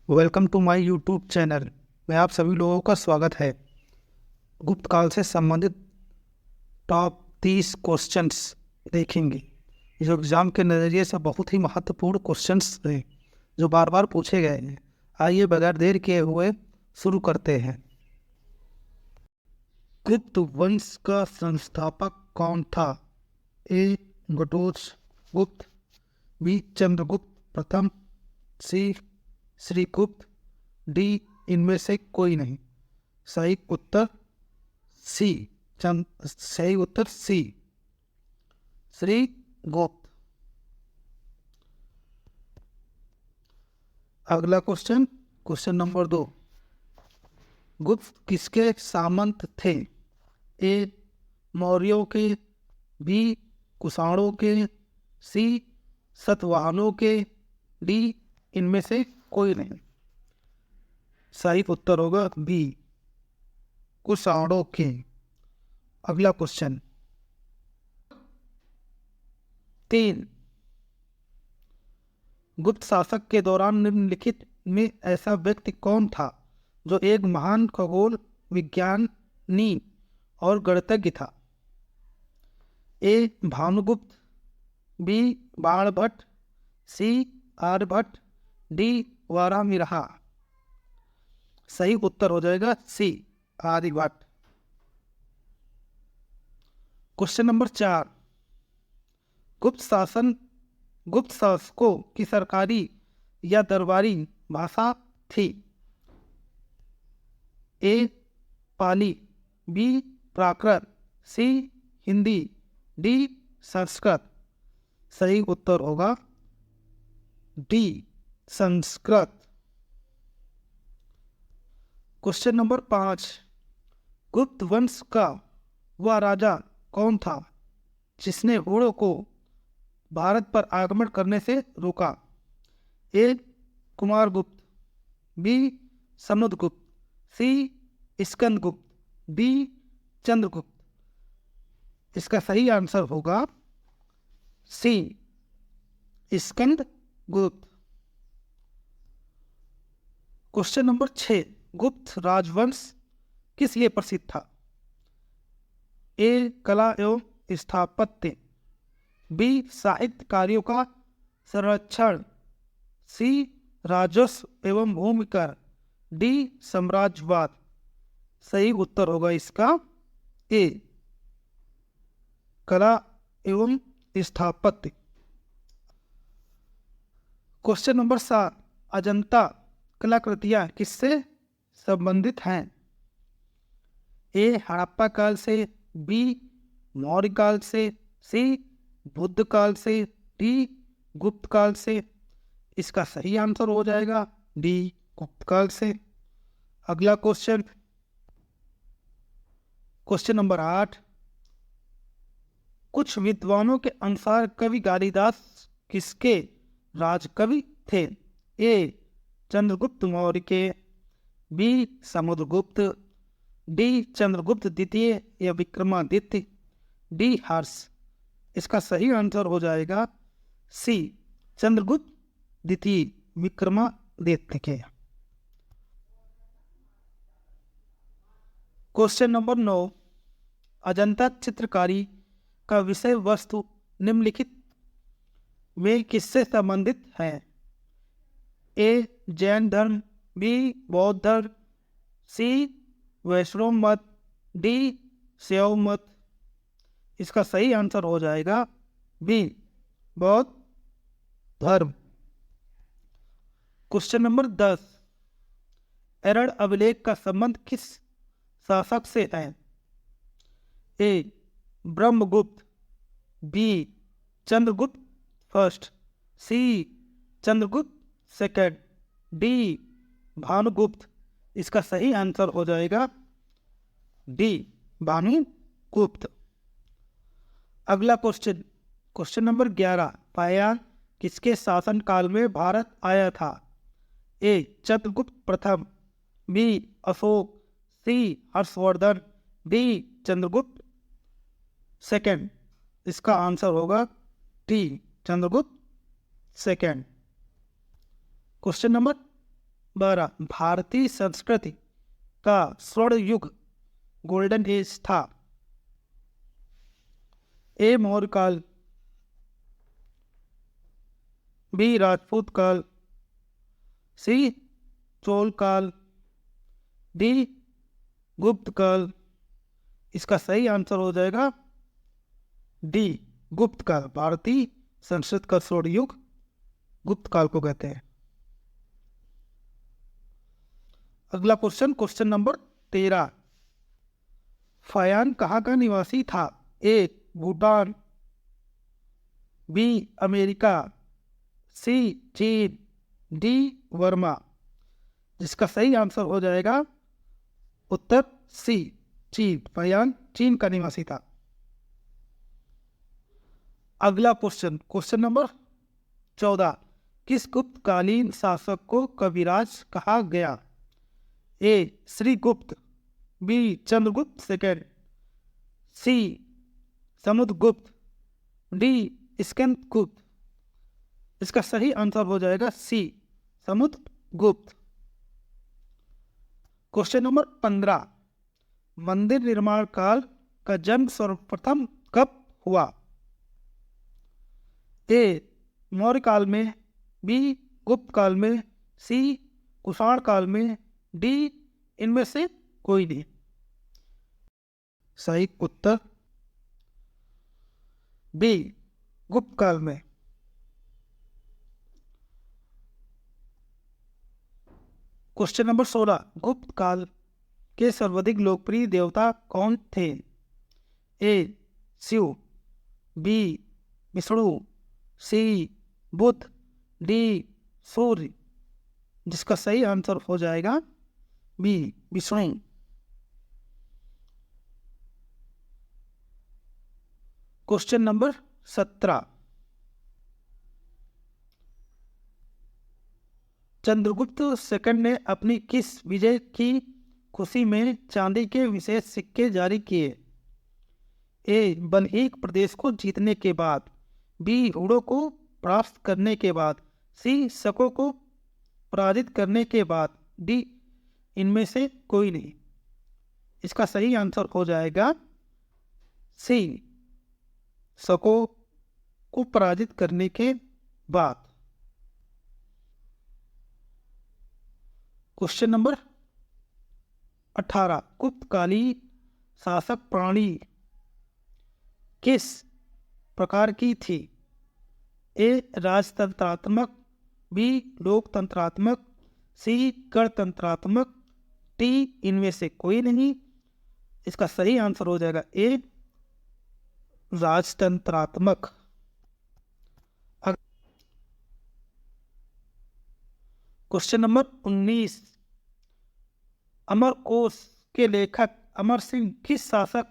Welcome to my YouTube channel में आप सभी लोगों का स्वागत है। गुप्त काल से संबंधित टॉप 30 क्वेश्चंस देखेंगे। इस एग्ज़ाम के नज़रिए से बहुत ही महत्वपूर्ण क्वेश्चंस हैं जो बार बार पूछे गए हैं। आइए बगैर देर किए हुए शुरू करते हैं। गुप्त वंश का संस्थापक कौन था? ए घटोत्कच गुप्त, बी चंद्रगुप्त प्रथम, सी श्रीगुप्त, डी इनमें से कोई नहीं। सही उत्तर सी सही उत्तर सी श्रीगुप्त। अगला क्वेश्चन नंबर 2। गुप्त किसके सामंत थे? ए मौर्यों के, बी कुषाणों के, सी सतवाहनों के, डी इनमें से कोई नहीं। सही उत्तर होगा बी कुषाणों के। अगला क्वेश्चन 3। गुप्त शासक के दौरान निम्नलिखित में ऐसा व्यक्ति कौन था जो एक महान खगोल विज्ञानी और गणितज्ञ था? ए भानुगुप्त, बी बाणभट्ट, सी आर्यभट्ट, डी वारामिरहा। सही उत्तर हो जाएगा सी आर्यभट्ट। Question number 4। गुप्त शासकों की सरकारी या दरबारी भाषा थी? ए पाली, बी प्राकृत, सी हिंदी, डी संस्कृत। सही उत्तर होगा डी संस्कृत। Question number 5। गुप्त वंश का वह राजा कौन था जिसने हुणों को भारत पर आक्रमण करने से रोका? ए कुमारगुप्त, बी समुद्रगुप्त, सी स्कंदगुप्त, डी चंद्रगुप्त। इसका सही आंसर होगा सी स्कंदगुप्त। Question number 6। गुप्त राजवंश किस लिए प्रसिद्ध था? ए कला एवं स्थापत्य, बी साहित्य कार्यों का संरक्षण, सी राजस्व एवं भूमि कर, डी साम्राज्यवाद। सही उत्तर होगा इसका ए कला एवं स्थापत्य। Question number 7। अजंता कलाकृतियां किससे संबंधित हैं? ए हड़प्पा काल से, बी मौर्य काल से, सी बुद्ध काल से, डी गुप्त काल से। इसका सही आंसर हो जाएगा डी गुप्त काल से। अगला क्वेश्चन नंबर 8। कुछ विद्वानों के अनुसार कवि कालिदास किसके राजकवि थे? ए चंद्रगुप्त मौर्य के, बी समुद्रगुप्त, डी चंद्रगुप्त द्वितीय या विक्रमादित्य, डी हर्ष। इसका सही आंसर हो जाएगा सी चंद्रगुप्त द्वितीय विक्रमादित्य के। Question number 9। अजंता चित्रकारी का विषय वस्तु निम्नलिखित में किससे संबंधित है? ए जैन धर्म, बी बौद्ध धर्म, सी वैष्णव मत, डी शैव मत। इसका सही आंसर हो जाएगा बी बौद्ध धर्म। Question number 10। एरड़ अभिलेख का संबंध किस शासक से है? ए ब्रह्मगुप्त, बी चंद्रगुप्त फर्स्ट, सी चंद्रगुप्त सेकंड, डी भानुगुप्त। इसका सही आंसर हो जाएगा डी भानुगुप्त। अगला क्वेश्चन नंबर 11। पायन किसके शासन काल में भारत आया था? ए चंद्रगुप्त प्रथम, बी अशोक, सी हर्षवर्धन, डी चंद्रगुप्त सेकंड। इसका आंसर होगा D Chandragupta second. Question number 12 भारतीय संस्कृति का स्वर्ण युग गोल्डन एज था। ए मौर्य काल, बी राजपूत काल, सी चोल काल, डी गुप्त काल। इसका सही आंसर हो जाएगा डी गुप्त काल। भारतीय संस्कृत का स्वर्ण युग गुप्त काल को कहते हैं। अगला क्वेश्चन, क्वेश्चन नंबर 13। फायान कहाँ का निवासी था? ए भूटान, बी अमेरिका, सी चीन, डी वर्मा। जिसका सही आंसर हो जाएगा उत्तर सी चीन। फायान चीन का निवासी था। अगला क्वेश्चन, क्वेश्चन नंबर 14। किस गुप्तकालीन शासक को कविराज कहा गया? ए श्रीगुप्त, बी चंद्रगुप्त सेकंड, सी समुद्रगुप्त, डी स्कंदगुप्त। इसका सही आंसर हो जाएगा सी समुद्रगुप्त। Question number 15। मंदिर निर्माण काल का जन्म सर्वप्रथम कब हुआ? ए मौर्य काल में, बी गुप्त काल में, सी कुषाण काल में, डी इनमें से कोई नहीं। सही उत्तर बी गुप्त काल में। Question number 16। गुप्त काल के सर्वाधिक लोकप्रिय देवता कौन थे? A Shiva, B Vishnu, C Budh, D Surya. जिसका सही आंसर हो जाएगा B Vishnu. Question number 17। Chandragupta second ने अपनी किस विजय की खुशी में चांदी के विशेष सिक्के जारी किए? ए बल्हीक प्रदेश को जीतने के बाद, बी हुड़ों को परास्त करने के बाद, सी शकों को पराजित करने के बाद, डी इनमें से कोई नहीं। इसका सही आंसर हो जाएगा सी शकों को पराजित करने के बाद। Question number 18। गुप्तकालीन शासक प्रणाली किस प्रकार की थी? ए राजतंत्रात्मक, बी लोकतंत्रात्मक, सी गणतंत्रात्मक, डी इनमें से कोई नहीं। इसका सही आंसर हो जाएगा ए राजतंत्रात्मक। Question number 19। अमरकोश के लेखक अमर सिंह किस शासक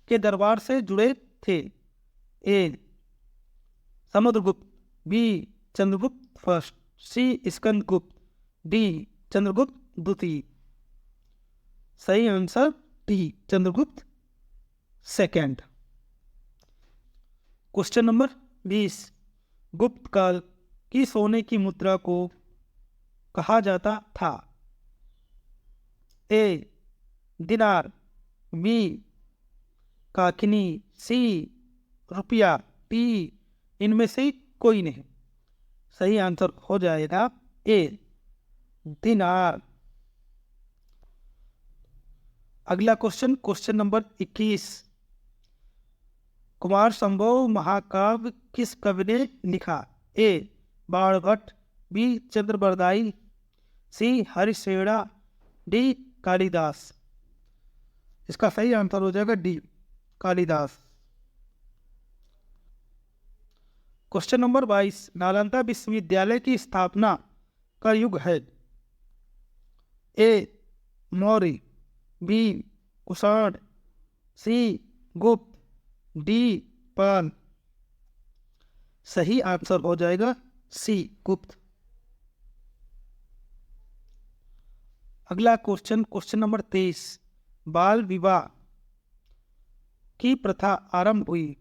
के दरबार से जुड़े थे? ए समुद्रगुप्त, बी चंद्रगुप्त फर्स्ट, सी स्कंदगुप्त, डी चंद्रगुप्त द्वितीय। सही answer D Chandragupta second. Question number 20। गुप्त काल की सोने की मुद्रा को कहा जाता था? ए दिनार, बी काकिनी, सी रुपया, डी इनमें से कोई नहीं। सही आंसर हो जाएगा ए दिनार। अगला क्वेश्चन, क्वेश्चन नंबर 21। कुमार संभव महाकाव्य किस कवि ने लिखा? ए बाणभट्ट, बी चंद्रबरदाई, सी हरिश्रेणा, डी कालिदास। इसका सही आंसर हो जाएगा D Kalidas. Question number 22। Nalanda विश्वविद्यालय की स्थापना का युग है? ए मौर्य, बी कुषाण, सी गुप्त, डी पाल। सही आंसर हो जाएगा सी गुप्त। अगला क्वेश्चन, क्वेश्चन नंबर 23। बाल विवाह की प्रथा आरंभ हुई?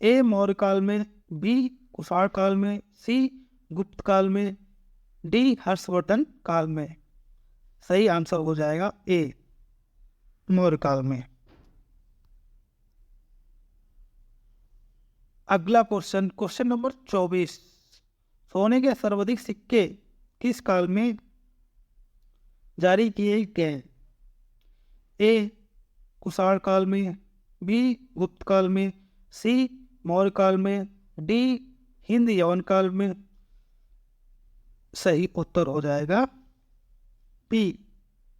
ए मौर्य काल में, बी कुषाण काल में, सी गुप्त काल में, डी हर्षवर्धन काल में। सही आंसर हो जाएगा ए मौर्य काल में। अगला क्वेश्चन, क्वेश्चन नंबर 24। सोने के सर्वाधिक सिक्के किस काल में जारी किए गए? ए कुषाण काल में, बी गुप्त काल में, सी मौर्य काल में, डी हिंद यवन काल में। सही उत्तर हो जाएगा बी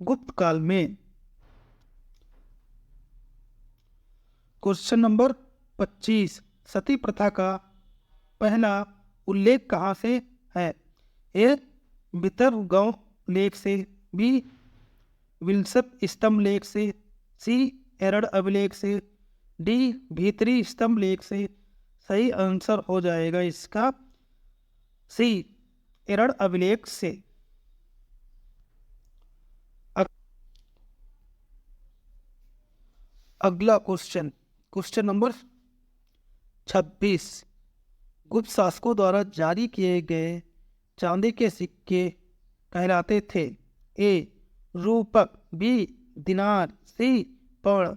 गुप्त काल में। Question number 25। सती प्रथा का पहला उल्लेख कहाँ से है? ए वितर्गव लेख से, बी विल्सप स्तंभ लेख से, सी एरड़ अभिलेख से, डी भीतरी स्तंभ लेख से। सही आंसर हो जाएगा इसका सी एरड़ अभिलेख से। अगला क्वेश्चन, क्वेश्चन नंबर 26। गुप्त शासकों द्वारा जारी किए गए चांदी के सिक्के कहलाते थे? ए रूपक, बी दिनार, सी पर्ण,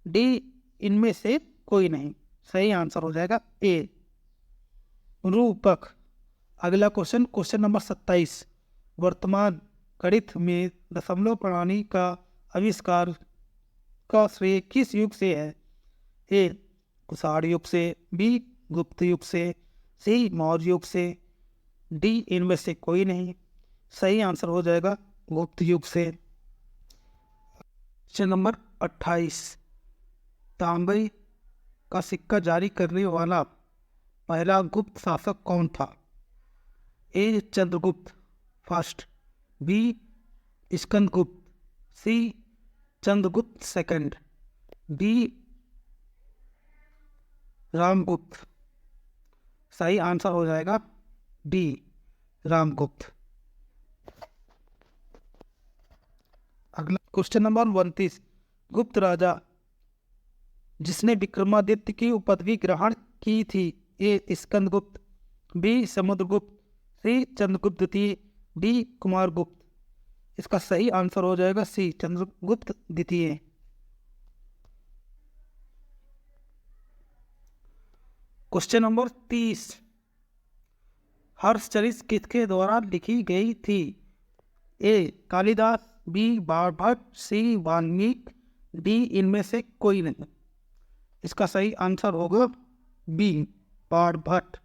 डी इनमें से कोई नहीं। सही आंसर हो जाएगा ए रूपक। अगला क्वेश्चन, क्वेश्चन नंबर 27। वर्तमान गणित में दशमलव प्रणाली का आविष्कार का श्रेय किस युग से है? ए कुषाण युग से, बी गुप्त युग से, सी मौर्य युग से, डी इनमें से कोई नहीं। सही आंसर हो जाएगा गुप्त युग से। Question number 28। तांबे का सिक्का जारी करने वाला पहला गुप्त शासक कौन था? ए चंद्रगुप्त फर्स्ट, बी स्कंदगुप्त, सी चंद्रगुप्त सेकंड, डी रामगुप्त। सही आंसर हो जाएगा डी रामगुप्त। अगला क्वेश्चन नंबर 29। गुप्त राजा जिसने विक्रमादित्य की उपाधि ग्रहण की थी? ए स्कंदगुप्त, बी समुद्रगुप्त, सी चंद्रगुप्त द्वितीय, डी कुमारगुप्त। इसका सही आंसर हो जाएगा सी चंद्रगुप्त द्वितीय। Question number 30। हर्षचरित किसके द्वारा लिखी गई थी? ए कालिदास, बी बाणभट्ट, सी वाल्मीकि, डी इनमें से कोई नहीं। इसका सही आंसर होगा बी बाणभट्ट।